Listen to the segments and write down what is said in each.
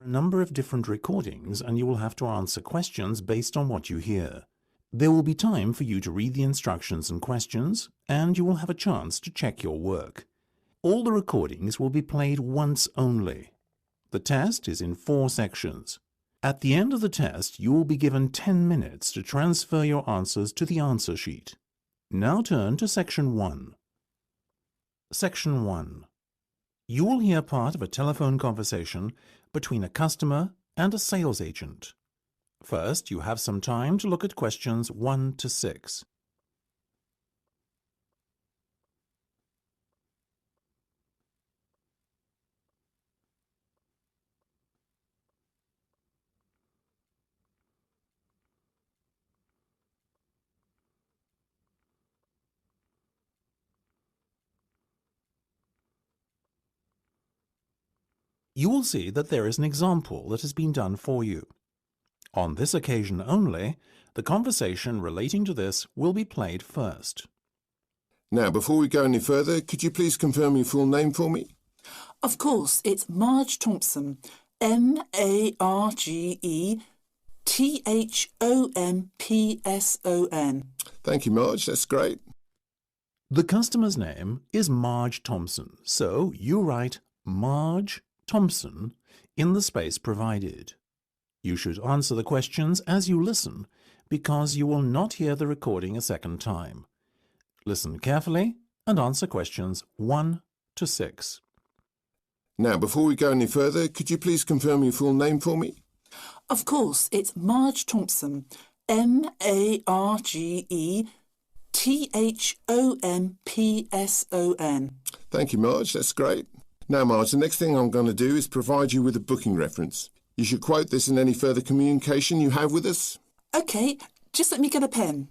number of different recordings and you will have to answer questions based on what you hear. There will be time for you to read the instructions and questions, and you will have a chance to check your work. All the recordings will be played once only. The test is in 4 sections. At the end of the test, you will be given 10 minutes to transfer your answers to the answer sheet. Now turn to Section 1. Section 1. You will hear part of a telephone conversation between a customer and a sales agent. First, you have some time to look at questions 1 to 6. You will see that there is an example that has been done for you. On this occasion only, the conversation relating to this will be played first. Now, before we go any further, could you please confirm your full name for me? Of course, it's Marge Thompson. M-A-R-G-E-T-H-O-M-P-S-O-N. Thank you, Marge. That's great. The customer's name is Marge Thompson, so you write Marge Thompson in the space provided. You should answer the questions as you listen, because you will not hear the recording a second time. Listen carefully and answer questions 1 to 6. Now, before we go any further, could you please confirm your full name for me? Of course, it's Marge Thompson. M-A-R-G-E-T-H-O-M-P-S-O-N. Thank you, Marge. That's great. Now, Marge, the next thing I'm going to do is provide you with a booking reference. You should quote this in any further communication you have with us. OK, just let me get a pen.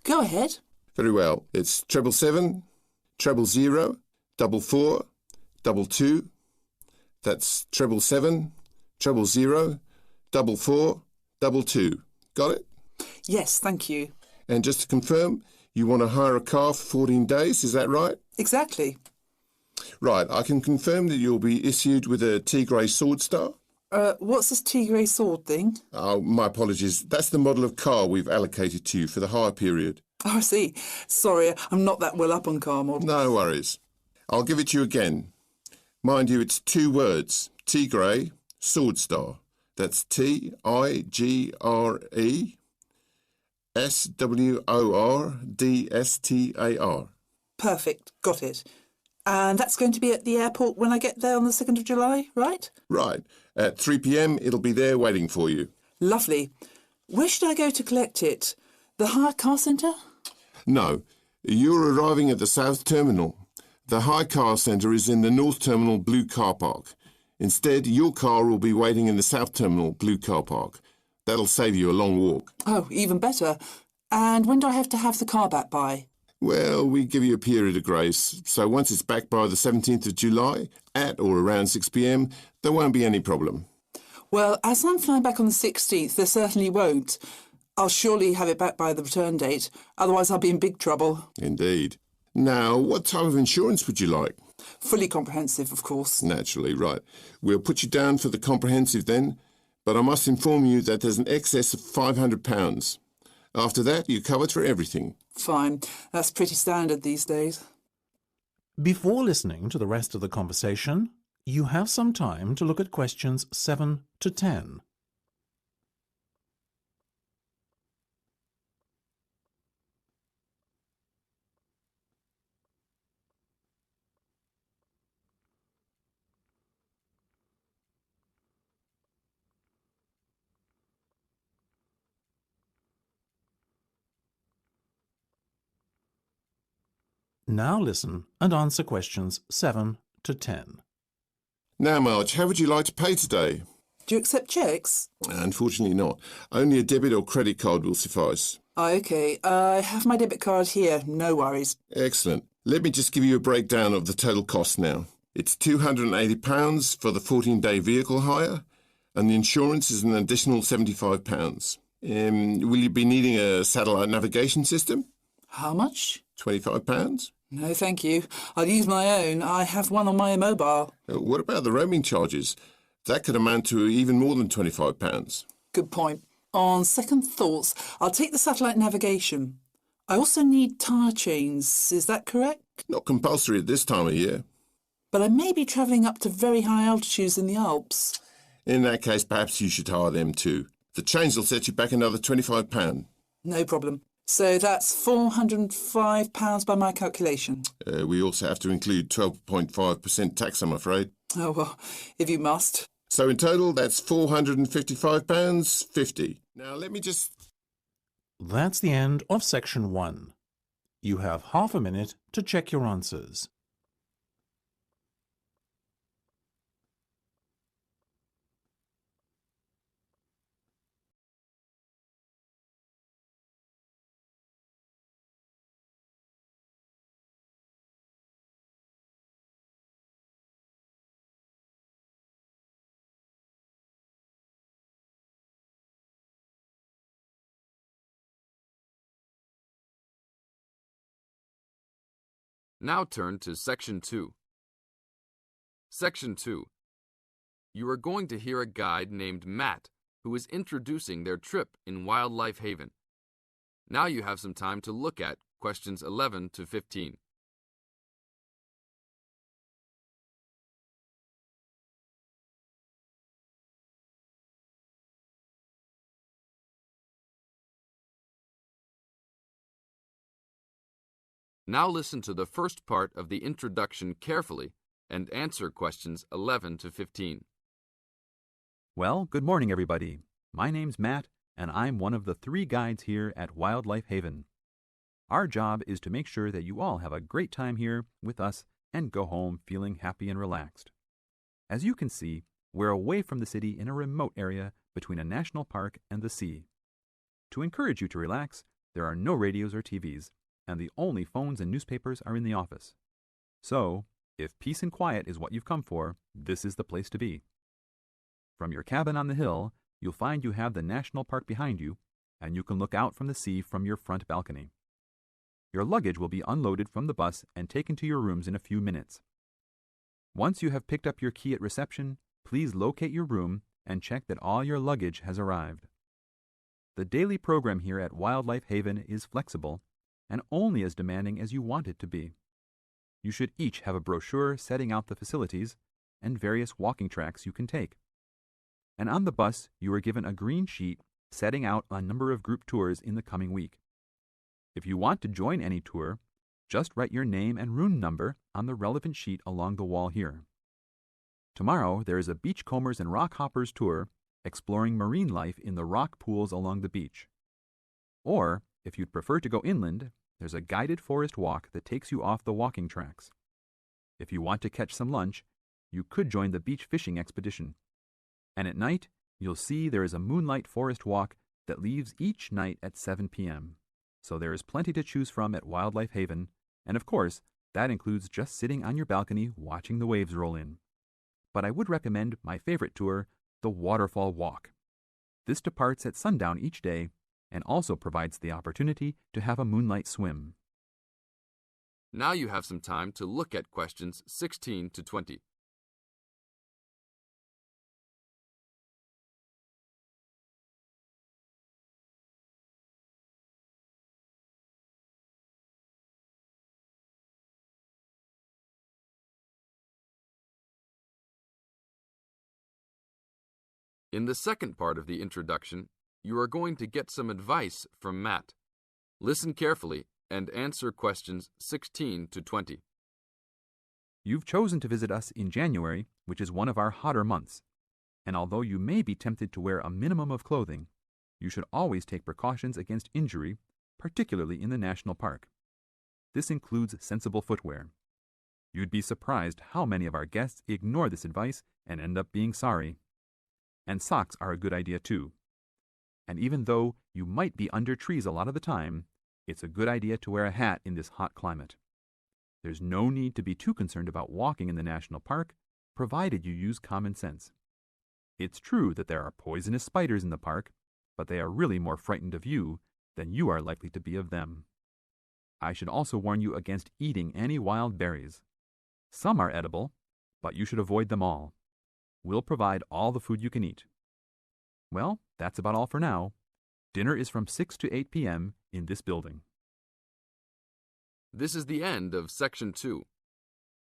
Go ahead. Very well. It's 777 000 44 22. That's 777 000 44 22. Got it? Yes, thank you. And just to confirm, you want to hire a car for 14 days, is that right? Exactly. Right, I can confirm that you'll be issued with a T-Grey Sword Star. What's this T-Grey sword thing? Oh, my apologies. That's the model of car we've allocated to you for the hire period. Oh, I see. Sorry, I'm not that well up on car models. No worries. I'll give it to you again. Mind you, it's 2 words. T-Grey Sword Star. That's T-I-G-R-E-S-W-O-R-D-S-T-A-R. Perfect. Got it. And that's going to be at the airport when I get there on the 2nd of July, right? Right. At 3 p.m, it'll be there waiting for you. Lovely. Where should I go to collect it? The hire car centre? No. You're arriving at the South Terminal. The hire car centre is in the North Terminal Blue Car Park. Instead, your car will be waiting in the South Terminal Blue Car Park. That'll save you a long walk. Oh, even better. And when do I have to have the car back by? Well, we give you a period of grace, so once it's back by the 17th of July, at or around 6 p.m, there won't be any problem. Well, as I'm flying back on the 16th, there certainly won't. I'll surely have it back by the return date, otherwise I'll be in big trouble. Indeed. Now, what type of insurance would you like? Fully comprehensive, of course. Naturally, right. We'll put you down for the comprehensive then, but I must inform you that there's an excess of £500. After that, you're covered for everything. Fine. That's pretty standard these days. Before listening to the rest of the conversation, you have some time to look at questions 7 to 10. Now listen and answer questions 7 to 10. Now, Marge, how would you like to pay today? Do you accept cheques? Unfortunately not. Only a debit or credit card will suffice. OK. I have my debit card here. No worries. Excellent. Let me just give you a breakdown of the total cost now. It's £280 for the 14-day vehicle hire, and the insurance is an additional £75. Will you be needing a satellite navigation system? How much? £25. No, thank you. I'll use my own. I have one on my mobile. What about the roaming charges? That could amount to even more than £25. Good point. On second thoughts, I'll take the satellite navigation. I also need tyre chains, is that correct? Not compulsory at this time of year. But I may be travelling up to very high altitudes in the Alps. In that case, perhaps you should hire them too. The change will set you back another £25. No problem. So that's £405 by my calculation. We also have to include 12.5% tax, I'm afraid. Oh, well, if you must. So in total, that's £455.50. Now, let me just... That's the end of section 1. You have half a minute to check your answers. Now turn to Section 2. Section 2. You are going to hear a guide named Matt who is introducing their trip in Wildlife Haven. Now you have some time to look at questions 11 to 15. Now listen to the first part of the introduction carefully and answer questions 11 to 15. Well, good morning, everybody. My name's Matt, and I'm one of the 3 guides here at Wildlife Haven. Our job is to make sure that you all have a great time here with us and go home feeling happy and relaxed. As you can see, we're away from the city in a remote area between a national park and the sea. To encourage you to relax, there are no radios or TVs, and the only phones and newspapers are in the office. So, if peace and quiet is what you've come for, this is the place to be. From your cabin on the hill, you'll find you have the national park behind you, and you can look out from the sea from your front balcony. Your luggage will be unloaded from the bus and taken to your rooms in a few minutes. Once you have picked up your key at reception, please locate your room and check that all your luggage has arrived. The daily program here at Wildlife Haven is flexible and only as demanding as you want it to be. You should each have a brochure setting out the facilities and various walking tracks you can take. And on the bus, you are given a green sheet setting out a number of group tours in the coming week. If you want to join any tour, just write your name and room number on the relevant sheet along the wall here. Tomorrow, there is a Beachcombers and Rock Hoppers tour exploring marine life in the rock pools along the beach. Or, if you'd prefer to go inland, there's a guided forest walk that takes you off the walking tracks. If you want to catch some lunch, you could join the beach fishing expedition. And at night, you'll see there is a moonlight forest walk that leaves each night at 7 p.m. So there is plenty to choose from at Wildlife Haven, and of course, that includes just sitting on your balcony watching the waves roll in. But I would recommend my favorite tour, the Waterfall Walk. This departs at sundown each day and also provides the opportunity to have a moonlight swim. Now you have some time to look at questions 16 to 20. In the second part of the introduction, you are going to get some advice from Matt. Listen carefully and answer questions 16 to 20. You've chosen to visit us in January, which is one of our hotter months. And although you may be tempted to wear a minimum of clothing, you should always take precautions against injury, particularly in the national park. This includes sensible footwear. You'd be surprised how many of our guests ignore this advice and end up being sorry. And socks are a good idea too. And even though you might be under trees a lot of the time, it's a good idea to wear a hat in this hot climate. There's no need to be too concerned about walking in the national park, provided you use common sense. It's true that there are poisonous spiders in the park, but they are really more frightened of you than you are likely to be of them. I should also warn you against eating any wild berries. Some are edible, but you should avoid them all. We'll provide all the food you can eat. Well, that's about all for now. Dinner is from 6 to 8 p.m. in this building. This is the end of Section 2.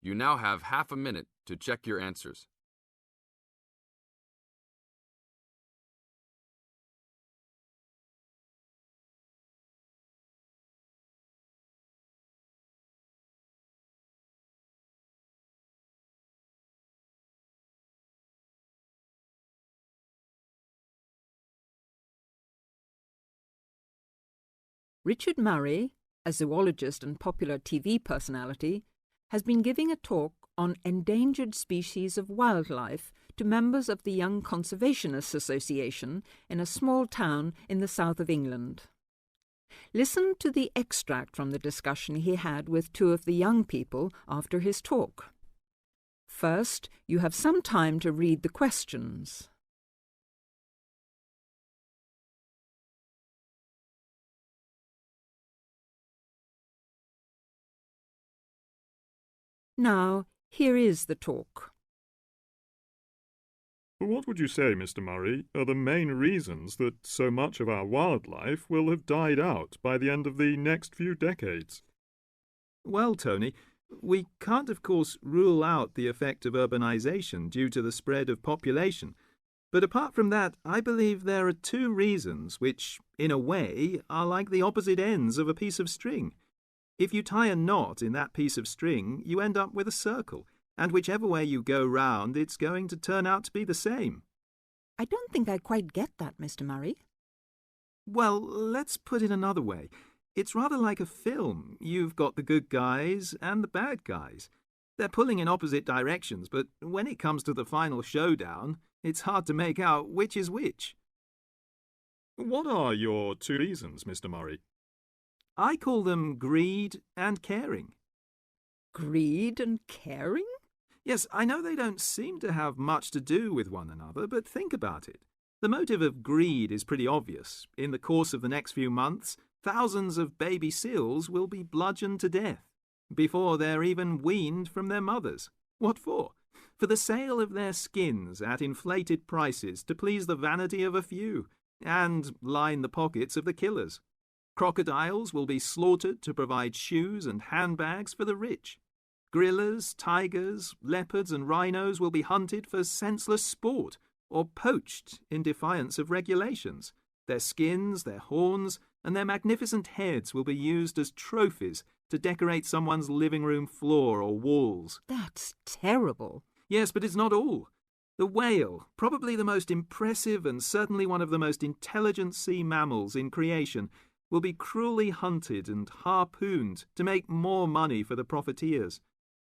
You now have half a minute to check your answers. Richard Murray, a zoologist and popular TV personality, has been giving a talk on endangered species of wildlife to members of the Young Conservationists Association in a small town in the south of England. Listen to the extract from the discussion he had with two of the young people after his talk. First, you have some time to read the questions. Now, here is the talk. What would you say, Mr. Murray, are the main reasons that so much of our wildlife will have died out by the end of the next few decades? Well, Tony, we can't, of course, rule out the effect of urbanisation due to the spread of population. But apart from that, I believe there are two reasons which, in a way, are like the opposite ends of a piece of string. If you tie a knot in that piece of string, you end up with a circle, and whichever way you go round, it's going to turn out to be the same. I don't think I quite get that, Mr. Murray. Well, let's put it another way. It's rather like a film. You've got the good guys and the bad guys. They're pulling in opposite directions, but when it comes to the final showdown, it's hard to make out which is which. What are your two reasons, Mr. Murray? I call them greed and caring. Greed and caring? Yes, I know they don't seem to have much to do with one another, but think about it. The motive of greed is pretty obvious. In the course of the next few months, thousands of baby seals will be bludgeoned to death before they're even weaned from their mothers. What for? For the sale of their skins at inflated prices to please the vanity of a few and line the pockets of the killers. Crocodiles will be slaughtered to provide shoes and handbags for the rich. Gorillas, tigers, leopards and rhinos will be hunted for senseless sport or poached in defiance of regulations. Their skins, their horns, and their magnificent heads will be used as trophies to decorate someone's living room floor or walls. That's terrible. Yes, but it's not all. The whale, probably the most impressive and certainly one of the most intelligent sea mammals in creation, will be cruelly hunted and harpooned to make more money for the profiteers.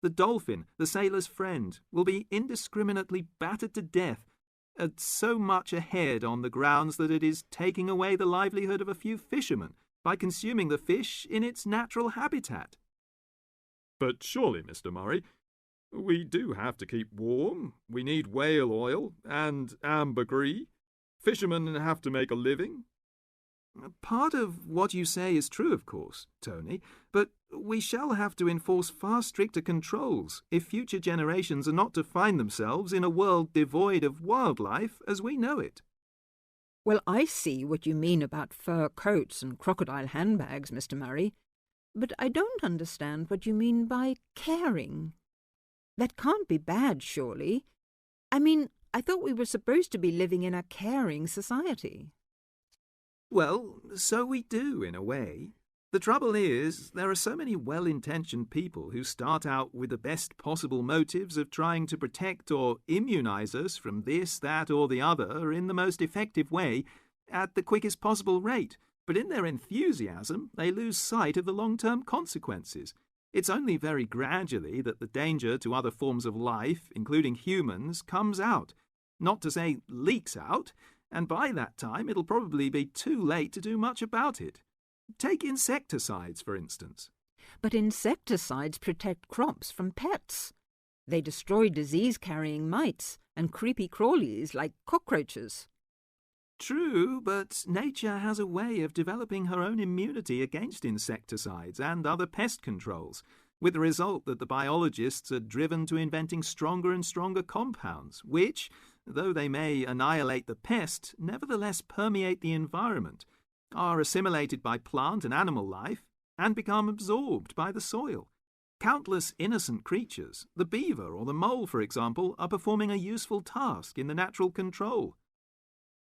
The dolphin, the sailor's friend, will be indiscriminately battered to death at so much a head on the grounds that it is taking away the livelihood of a few fishermen by consuming the fish in its natural habitat. But surely, Mr. Murray, we do have to keep warm. We need whale oil and ambergris. Fishermen have to make a living. Part of what you say is true, of course, Tony, but we shall have to enforce far stricter controls if future generations are not to find themselves in a world devoid of wildlife as we know it. Well, I see what you mean about fur coats and crocodile handbags, Mr. Murray, but I don't understand what you mean by caring. That can't be bad, surely. I mean, I thought we were supposed to be living in a caring society. Well, so we do, in a way. The trouble is, there are so many well-intentioned people who start out with the best possible motives of trying to protect or immunize us from this, that, or the other in the most effective way at the quickest possible rate. But in their enthusiasm, they lose sight of the long-term consequences. It's only very gradually that the danger to other forms of life, including humans, comes out. Not to say leaks out. And by that time it'll probably be too late to do much about it. Take insecticides, for instance. But insecticides protect crops from pests. They destroy disease-carrying mites and creepy crawlies like cockroaches. True, but nature has a way of developing her own immunity against insecticides and other pest controls, with the result that the biologists are driven to inventing stronger and stronger compounds, which, though they may annihilate the pest, nevertheless permeate the environment, are assimilated by plant and animal life, and become absorbed by the soil. Countless innocent creatures, the beaver or the mole, for example, are performing a useful task in the natural control.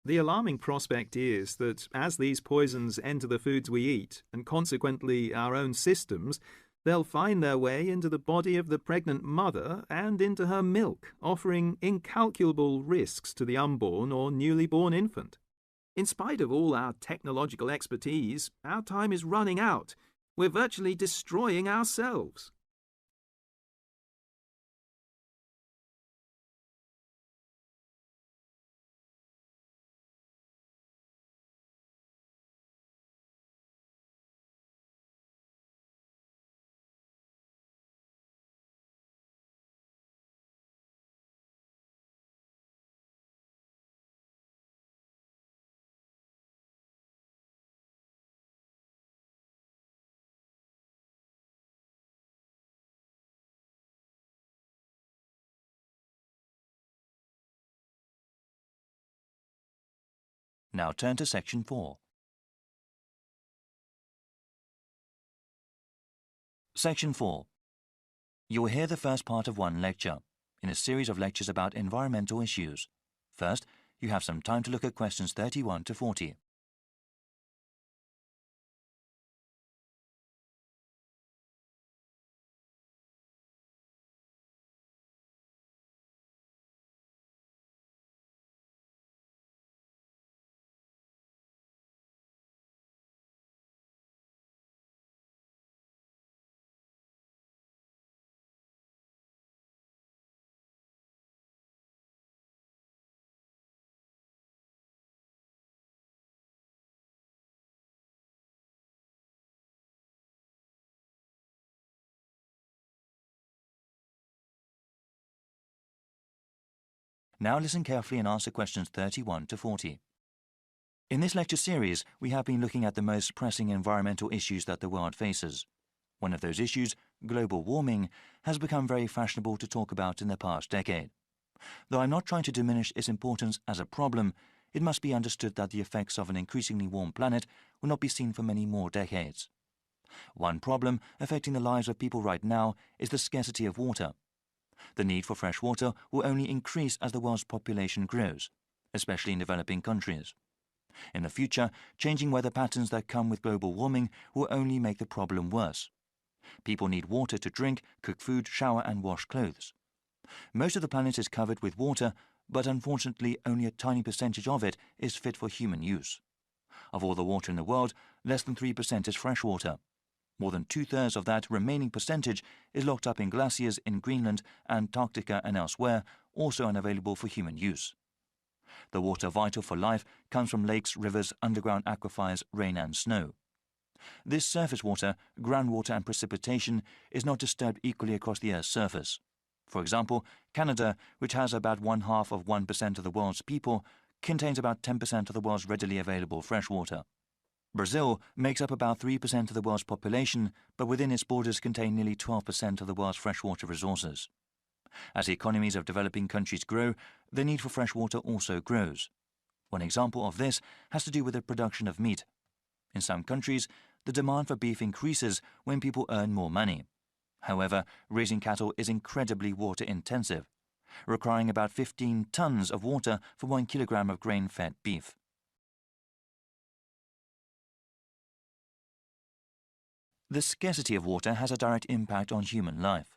The alarming prospect is that as these poisons enter the foods we eat, and consequently our own systems, they'll find their way into the body of the pregnant mother and into her milk, offering incalculable risks to the unborn or newly born infant. In spite of all our technological expertise, our time is running out. We're virtually destroying ourselves. Now turn to Section 4. Section 4. You will hear the first part of one lecture, in a series of lectures about environmental issues. First, you have some time to look at questions 31 to 40. Now listen carefully and answer questions 31 to 40. In this lecture series, we have been looking at the most pressing environmental issues that the world faces. One of those issues, global warming, has become very fashionable to talk about in the past decade. Though I'm not trying to diminish its importance as a problem, it must be understood that the effects of an increasingly warm planet will not be seen for many more decades. One problem affecting the lives of people right now is the scarcity of water. The need for fresh water will only increase as the world's population grows, especially in developing countries. In the future, changing weather patterns that come with global warming will only make the problem worse. People need water to drink, cook food, shower and wash clothes. Most of the planet is covered with water, but unfortunately only a tiny percentage of it is fit for human use. Of all the water in the world, less than 3% is fresh water. More than 2/3 of that remaining percentage is locked up in glaciers in Greenland, Antarctica and elsewhere, also unavailable for human use. The water vital for life comes from lakes, rivers, underground aquifers, rain and snow. This surface water, groundwater and precipitation is not disturbed equally across the Earth's surface. For example, Canada, which has about 0.5% of the world's people, contains about 10% of the world's readily available fresh water. Brazil makes up about 3% of the world's population, but within its borders contain nearly 12% of the world's freshwater resources. As the economies of developing countries grow, the need for fresh water also grows. One example of this has to do with the production of meat. In some countries, the demand for beef increases when people earn more money. However, raising cattle is incredibly water-intensive, requiring about 15 tons of water for 1 kilogram of grain-fed beef. The scarcity of water has a direct impact on human life.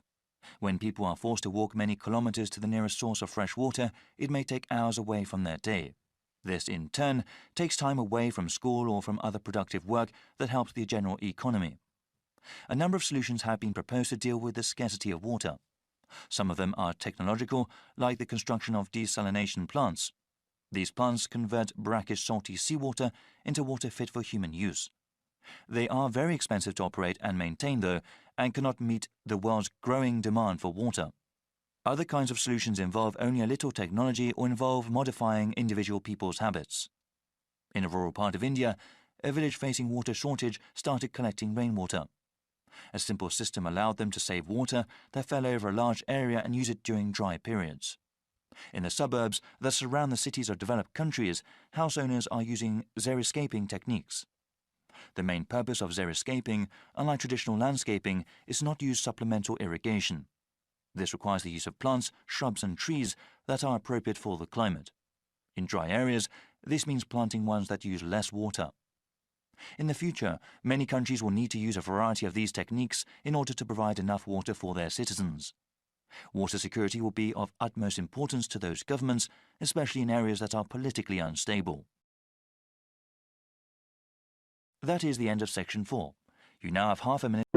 When people are forced to walk many kilometers to the nearest source of fresh water, it may take hours away from their day. This, in turn, takes time away from school or from other productive work that helps the general economy. A number of solutions have been proposed to deal with the scarcity of water. Some of them are technological, like the construction of desalination plants. These plants convert brackish salty seawater into water fit for human use. They are very expensive to operate and maintain, though, and cannot meet the world's growing demand for water. Other kinds of solutions involve only a little technology or involve modifying individual people's habits. In a rural part of India, a village facing water shortage started collecting rainwater. A simple system allowed them to save water that fell over a large area and use it during dry periods. In the suburbs that surround the cities of developed countries, house owners are using xeriscaping techniques. The main purpose of xeriscaping, unlike traditional landscaping, is not to use supplemental irrigation. This requires the use of plants, shrubs and trees that are appropriate for the climate. In dry areas, this means planting ones that use less water. In the future, many countries will need to use a variety of these techniques in order to provide enough water for their citizens. Water security will be of utmost importance to those governments, especially in areas that are politically unstable. That is the end of section 4. You now have half a minute